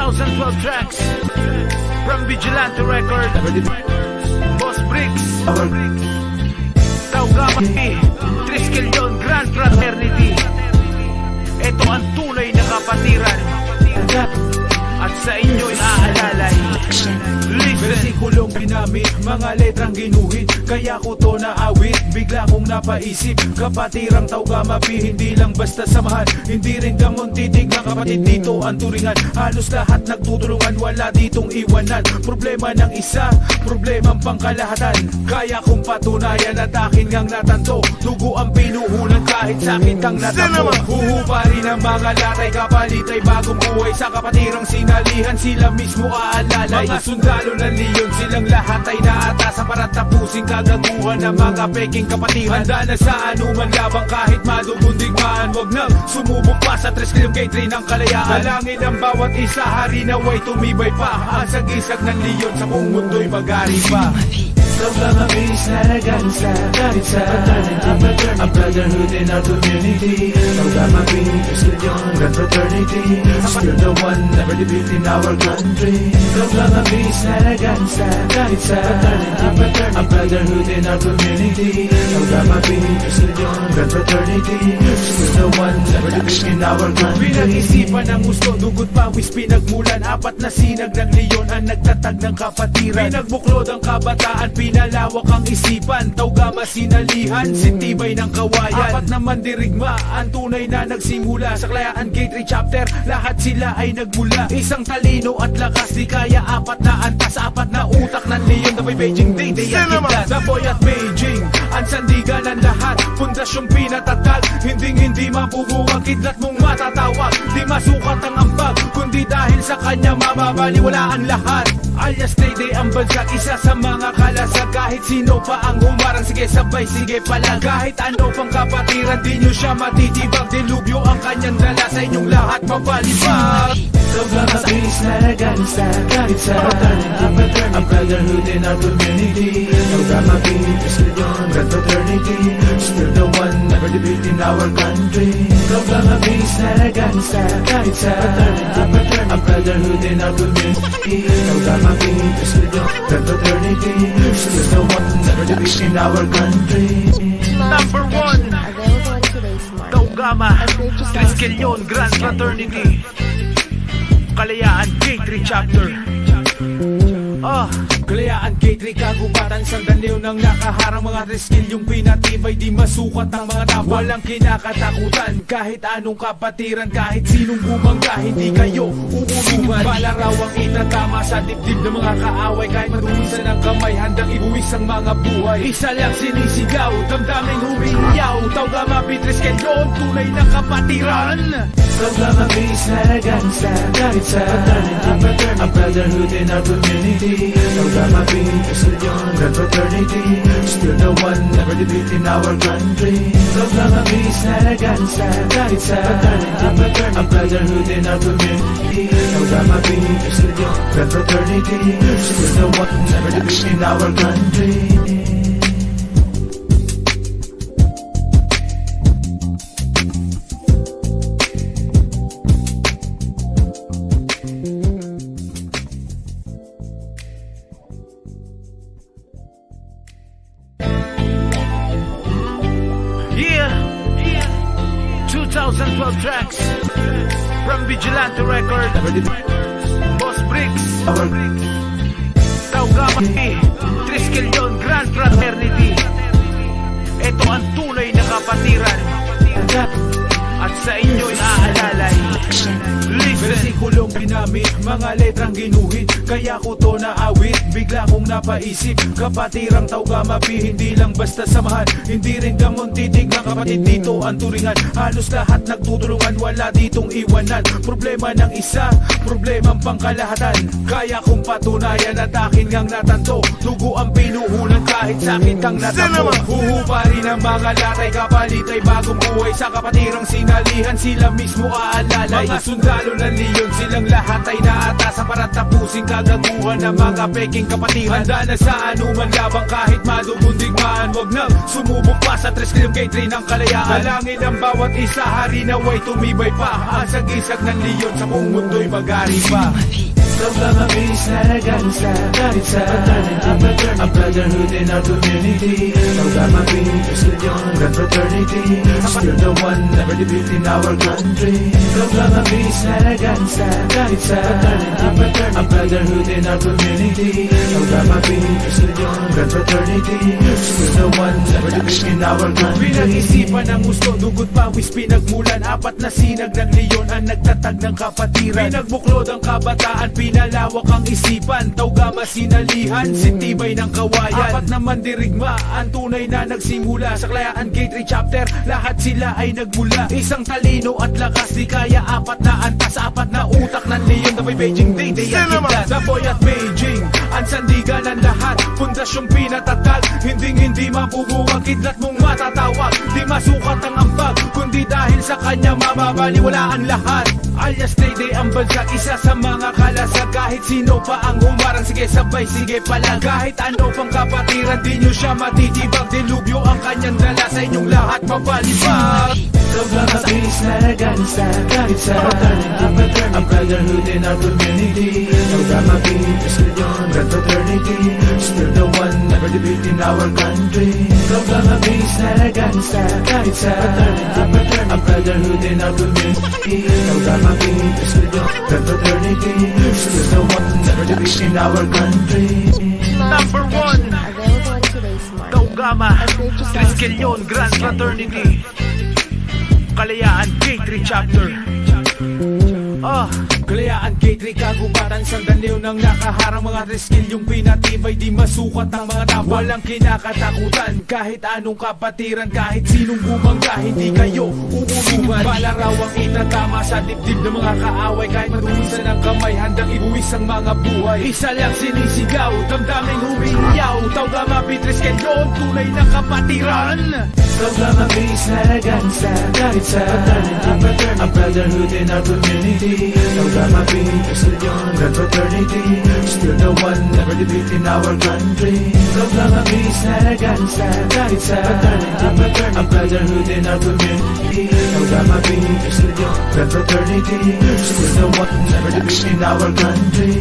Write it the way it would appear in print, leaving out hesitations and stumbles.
2012 tracks from Vigilante Record. Boss Bricks, Taugama, Triskelion Grand Fraternity. Ito ang tunay na kapatiran at sa inyo'y aalalay. Versikulong ginamit, mga letrang ginuhit, kaya ko to naawit. Bigla kong napaisip, kapatirang Taugamapi, hindi lang basta samahan, hindi rin gamon titig ng kapatid dito ang turingan. Halos lahat nagtutulungan, wala ditong iwanan. Problema ng isa, problemang pangkalahatan. Kaya kong patunayan at akin ngang natanto, dugo ang pinuhunan kahit sakit ang natamo. Huhuparin ang mga latay, kapalit ay bagong buhay. Sa kapatirang sinalihan, sila mismo aalalay. Mga sundalo ng leon, silang lahat ay naatasan para tapusin kagaguhan ng mga peking kapatiran. Handa na sa anuman labang kahit madugong digmaan. Wag nang sumubok pa sa Triskelion Gate 3 ng kalayaan. Halangin ang bawat isa, hari naway tumibay pa. Ang sagisag ng leon sa buong mundo'y mag-ari pa. Taugamapi is not a gansa, it's a fraternity, a brotherhood in our community. Taugamapi, Triskelion Grand Fraternity, still the one never defeat in our country. Taugamapi is not a gansa, it's a fraternity, a brotherhood in our community. Taugamapi, Triskelion Grand Fraternity, still the one never defeat in our country. Pinag-isipan ng gusto, dugot pawis pinagmulan. Apat na sinag ng leon ang nagtatag ng kapatiran. Pinagbuklod ang kabataan, pinalawak ang isipan. Taugama sinalihan, sintibay ng kawayan. Apat naman dirigma, ang tunay na nagsimula. Sa Kalayaan Gate 3 chapter, lahat sila ay nagmula. Isang talino at lakas, di kaya apat na antas. Apat na utak ng leon, the Beijing day, day at kita. The boy at Beijing, ang sandigan ng lahat. Pundasyong pinatatag, hindi mabubuwag. Kidlat mong matatawag, di masukat ang ambag, kundi dahil sa kanya mababaliwala ang lahat. Alias Day ang bansa, isa sa mga kalasag. Kahit sino pa ang humarang, sige sabay, sige pala. Kahit ano pang kapatiran, di nyo siya matitibag. Dilubyo ang kanyang dala, sa inyong lahat mapalibag. Taugamapi is not a gansa, it's a fraternity, a brotherhood in our community. Taugamapi, Triskelion Grand Fraternity, still the one never defeat in our country. Taugamapi is not a gansa, it's a fraternity, a brotherhood in our community. Taugamapi, Triskelion Grand Fraternity, still the one never defeat in our country. Number 1, Available in today's market. Taugama, Triskelion Grand Fraternity, Kalayaan Gate 3 chapter. Kalayaan Gate 3 kagubatan, sandaliw ng nakaharang. Mga Triskelion pinatibay, di masukat ang mga tapa. Walang kinakatakutan, kahit anong kapatiran. Kahit sinong bumangga, hindi kayo uuluman. Palarawang itatama sa dibdib ng mga kaaway. Kahit madumisan ang kamay, handang ibuwis ang mga buhay. Isa lang sinisigaw, damdaming humihiyaw. Taugamapi, Triskelion, tunay na kapatiran. Taugamapi is not a gansa, it's a fraternity, a brotherhood in our community. Taugamapi, Triskelion Grand Fraternity, still the one never defeat in our country. Taugamapi is not a gansa, it's a fraternity, a brotherhood in our community. Taugamapi, Triskelion Grand Fraternity, still the one never defeat in our country. Yeah, 2012 tracks from Vigilante Record. Boss Bricks, Taugamapi, Triskelion Grand Fraternity. Ito ang tunay na kapatiran at sa inyo'y aalalay. Versikulong ginamit, mga letrang ginuhit, kaya ko to naawit. Bigla kong napaisip, kapatirang Taugamapi, hindi lang basta samahan, hindi rin gamon titig ng kapatid dito ang turingan. Halos lahat nagtutulungan, wala ditong iwanan. Problema ng isa, problemang pangkalahatan. Kaya kong patunayan at akin ngang natanto, dugo ang pinuhunan kahit sakit ang natamo. Huhuparin ang mga latay, kapalit ay bagong buhay. Sa kapatirang sinalihan, sila mismo aalalay. Mga sundalo ng leon, silang lahat lahat ay naatasan para tapusin kagaguhan ng mga peking kapatiran. Handa na sa anuman labang kahit madugong digmaan. Wag nang sumubok pa sa 3 km gate ng kalayaan. Dalangin ang bawat isa, hari naway tumibay pa. Ang sagisag ng leon sa buong mundo'y mag-ari pa. Programa-based na nagansa kahit sa fraternity, a brotherhood in our community. Programa-based religion and fraternity, still the one never defeat in our country. Programa-based na nagansa kahit sa fraternity, a brotherhood in our community. Programa-based religion and fraternity, still the one never defeat in our country. Pinag-isipan ng gusto, dugot pawis pinagmulan. Apat na sinag ng leon ang nagtatag ng kapatiran. Pinagbuklod ang kabataan, pinalawak ang isipan. Taugama sinalihan, sintibay ng kawayan. Apat na mandirigma, ang tunay na nagsimula. Sa Kalayaan Gate 3 chapter, lahat sila ay nagmula. Isang talino at lakas, di kaya apat na antas. Apat na utak ng leon, the Beijing Day, they ang kita. The boy at Beijing, ang sandigan ng lahat. Pundasyong pinatatag, hindi mabubuwag. Kidlat mong matatawag, di masukat ang ambag. Kundi dahil sa kanya mababaliwala ang lahat. Alias Day ang bansa, isa sa mga kalasag. Kahit sino pa ang umarang, sige sabay, sige pala. Kahit ano pang kapatiran, di nyo siya matitibag. Dilubyo ang kanyang dala, sa inyong lahat mapalibag. Programa-based na nagansa kahit sa fraternity, a brotherhood in our community. Programa-based religion and fraternity, still the one never defeat in our country. Programa-based na nagansa kahit sa fraternity, a brotherhood in our community. Programa-based religion and fraternity, still the one never defeat in our country. Number 1, Available on today's market. Taugama, Triskelion Grand Fraternity, Kalayaan Gate 3 chapter. Kalayaan Gate 3 kagubatan, sandaliw ng nakaharang. Mga reskil yung pinatibay, di masukat ang mga tao. Walang kinakatakutan, kahit anong kapatiran. Kahit sinong bumangga, hindi kayo uuluman. Balaraw ang itatama sa dibdib ng mga kaaway. Kahit madumisan ang kamay, handang ibuwis ang mga buhay. Isa lang sinisigaw, damdaming humihiyaw. Taugama Triskelion, tunay na kapatiran. Programa-based na nagansa kahit sa fraternity, a brotherhood in our community. Programa-based religion and fraternity, still the one never defeat in our country. Programa-based na nagansa kahit sa fraternity, a brotherhood in our community. Programa-based religion and fraternity, still the one never defeat in our country.